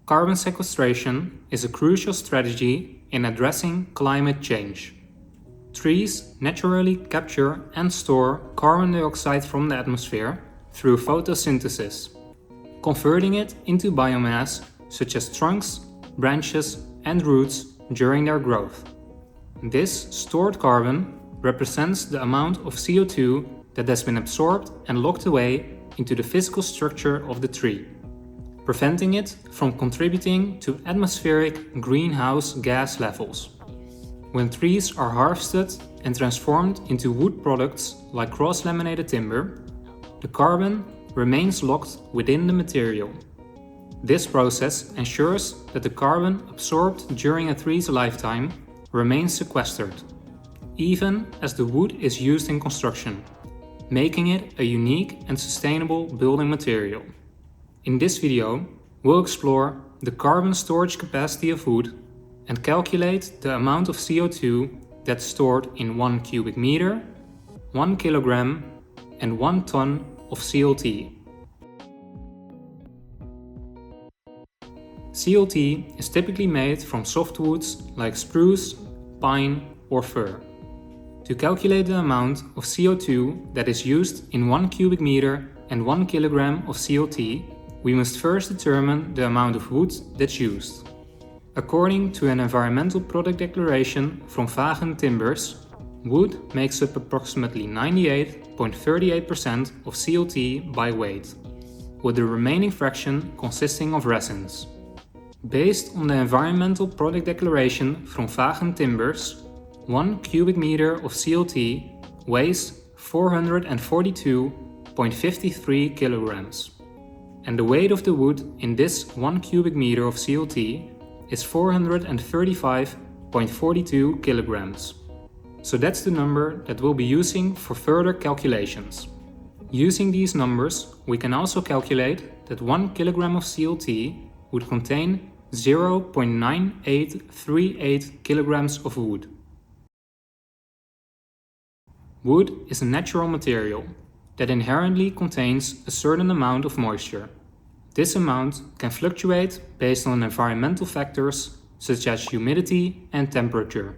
Carbon sequestration is a crucial strategy in addressing climate change. Trees naturally capture and store carbon dioxide from the atmosphere through photosynthesis, converting it into biomass such as trunks, branches, and roots during their growth. This stored carbon represents the amount of CO2 that has been absorbed and locked away into the physical structure of the tree, preventing it from contributing to atmospheric greenhouse gas levels. When trees are harvested and transformed into wood products like cross-laminated timber, the carbon remains locked within the material. This process ensures that the carbon absorbed during a tree's lifetime remains sequestered, even as the wood is used in construction, making it a unique and sustainable building material. In this video, we'll explore the carbon storage capacity of wood and calculate the amount of CO2 that's stored in 1 cubic meter, 1 kilogram, and 1 ton of CLT. CLT is typically made from softwoods like spruce, pine, or fir. To calculate the amount of CO2 that is used in 1 cubic meter and 1 kilogram of CLT, we must first determine the amount of wood that's used. According to an environmental product declaration from Vaagen Timbers, wood makes up approximately 98.38% of CLT by weight, with the remaining fraction consisting of resins. Based on the environmental product declaration from Vaagen Timbers, 1 cubic meter of CLT weighs 442.53 kilograms. And the weight of the wood in this 1 cubic meter of CLT is 435.42 kilograms. So that's the number that we'll be using for further calculations. Using these numbers, we can also calculate that 1 kilogram of CLT would contain 0.9838 kilograms of wood. Wood is a natural material that inherently contains a certain amount of moisture. This amount can fluctuate based on environmental factors such as humidity and temperature.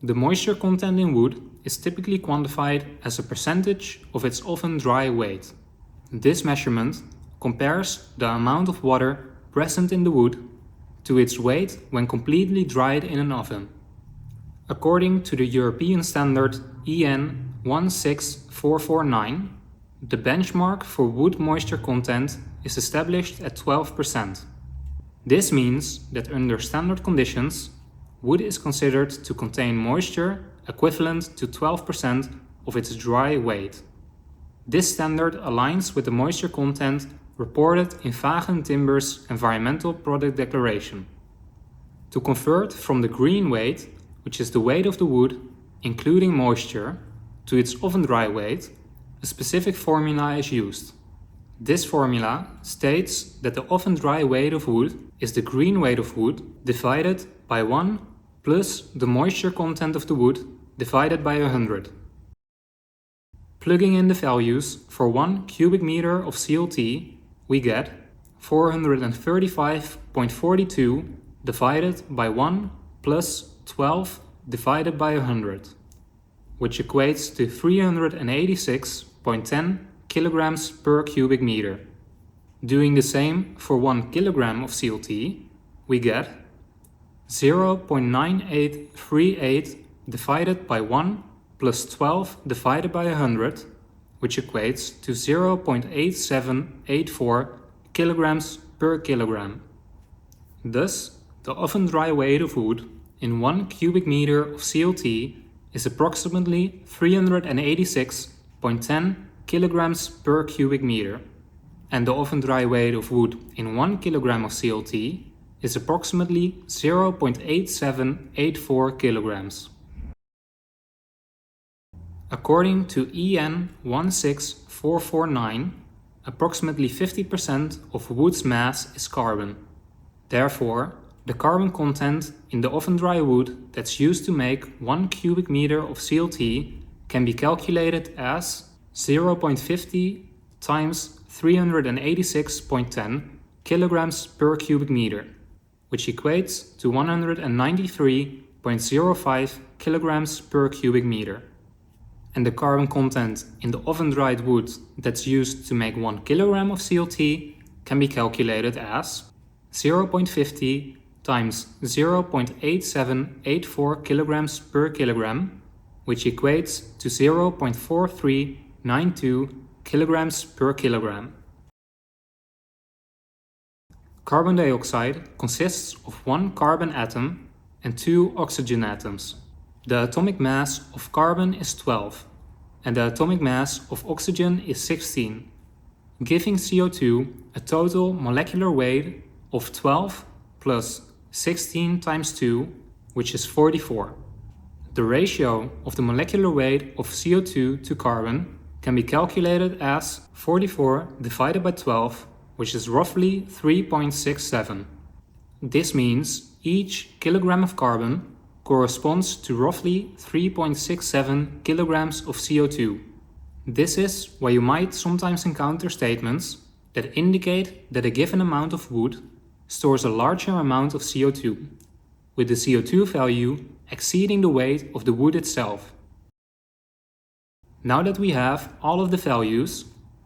The moisture content in wood is typically quantified as a percentage of its oven dry weight. This measurement compares the amount of water present in the wood to its weight when completely dried in an oven. According to the European standard EN 16449, the benchmark for wood moisture content is established at 12%. This means that under standard conditions, wood is considered to contain moisture equivalent to 12% of its dry weight. This standard aligns with the moisture content reported in Vaagen Timber's environmental product declaration. To convert from the green weight, which is the weight of the wood, including moisture, to its oven dry weight, a specific formula is used. This formula states that the oven dry weight of wood is the green weight of wood divided by 1 plus the moisture content of the wood divided by 100. Plugging in the values for 1 cubic meter of CLT, we get 435.42 divided by 1 plus 12 divided by 100, which equates to 386.10 kilograms per cubic meter. Doing the same for 1 kilogram of CLT, we get 0.9838 divided by 1 plus 12 divided by 100, which equates to 0.8784 kilograms per kilogram. Thus, the oven dry weight of wood in 1 cubic meter of CLT is approximately 386.10 kilograms per cubic meter, and the oven dry weight of wood in 1 kilogram of CLT is approximately 0.8784 kilograms. According to EN 16449, approximately 50% of wood's mass is carbon. Therefore, the carbon content in the oven dry wood that's used to make 1 cubic meter of CLT can be calculated as 0.50 times 386.10 kilograms per cubic meter, which equates to 193.05 kilograms per cubic meter. And the carbon content in the oven-dried wood that's used to make 1 kilogram of CLT can be calculated as 0.50 times 0.8784 kilograms per kilogram, which equates to 0.4392 kilograms per kilogram. Carbon dioxide consists of 1 carbon atom and 2 oxygen atoms. The atomic mass of carbon is 12 and the atomic mass of oxygen is 16, giving CO2 a total molecular weight of 12 plus 16 times 2, which is 44. The ratio of the molecular weight of CO2 to carbon can be calculated as 44 divided by 12, which is roughly 3.67. This means each kilogram of carbon corresponds to roughly 3.67 kilograms of CO2. This is why you might sometimes encounter statements that indicate that a given amount of wood stores a larger amount of CO2, with the CO2 value exceeding the weight of the wood itself. Now that we have all of the values,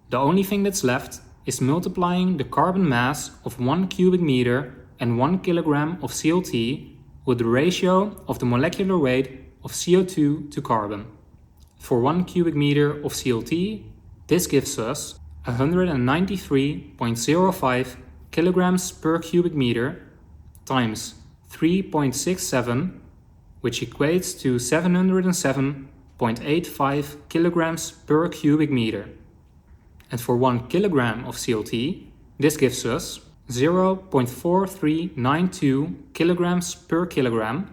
the only thing that's left is multiplying the carbon mass of 1 cubic meter and 1 kilogram of CLT with the ratio of the molecular weight of CO2 to carbon. For 1 cubic meter of CLT, this gives us 193.05 kilograms per cubic meter times 3.67, which equates to 707.85 kilograms per cubic meter. And for 1 kilogram of CLT, this gives us 0.4392 kilograms per kilogram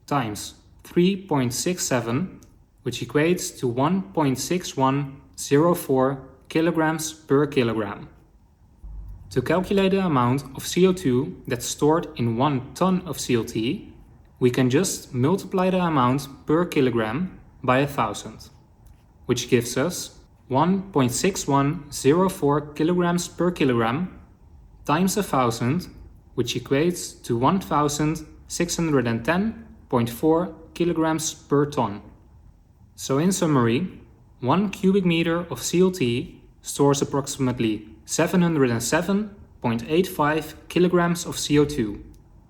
times 3.67, which equates to 1.6104 kilograms per kilogram. To calculate the amount of CO2 that's stored in 1 ton of CLT, we can just multiply the amount per kilogram by 1000, which gives us 1.6104 kilograms per kilogram times 1000, which equates to 1610.4 kilograms per ton. So in summary, 1 cubic meter of CLT stores approximately 707.85 kilograms of CO2.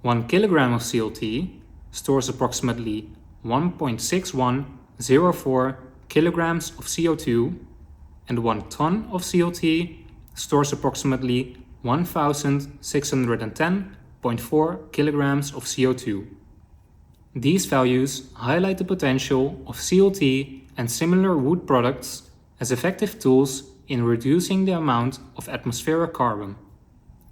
1 kilogram of CLT stores approximately 1.6104 kilograms of CO2, and 1 ton of CLT stores approximately 1610.4 kilograms of CO2. These values highlight the potential of CLT and similar wood products as effective tools in reducing the amount of atmospheric carbon.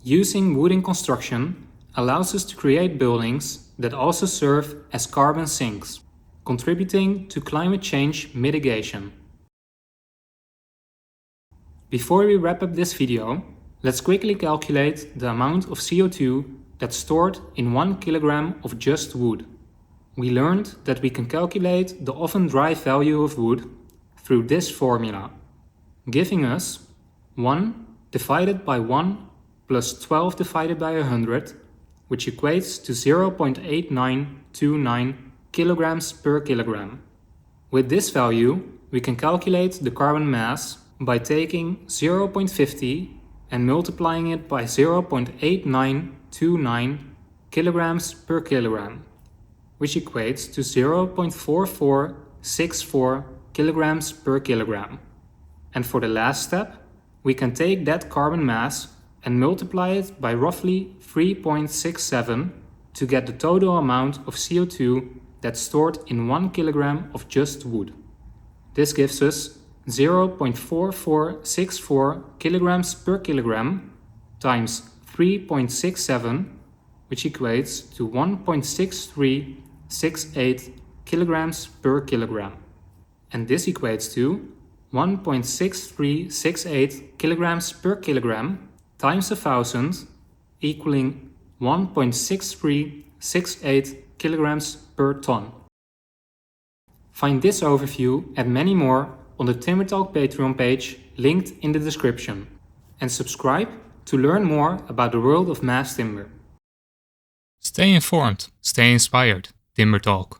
Using wood in construction allows us to create buildings that also serve as carbon sinks, contributing to climate change mitigation. Before we wrap up this video, let's quickly calculate the amount of CO2 that's stored in 1 kilogram of just wood. We learned that we can calculate the oven-dry value of wood through this formula, giving us 1 divided by 1 plus 12 divided by 100, which equates to 0.8929 kilograms per kilogram. With this value, we can calculate the carbon mass by taking 0.50 and multiplying it by 0.8929 kilograms per kilogram, which equates to 0.4464 kilograms per kilogram. And for the last step, we can take that carbon mass and multiply it by roughly 3.67 to get the total amount of CO2 that's stored in 1 kilogram of just wood. This gives us 0.4464 kilograms per kilogram times 3.67, which equates to 1.6368 kilograms per kilogram. And this equates to 1.6368 kilograms per kilogram times 1000, equaling 1.6368 kilograms per ton. Find this overview and many more on the TimberTalk Patreon page linked in the description, and subscribe to learn more about the world of mass timber. Stay informed, stay inspired. TimberTalk.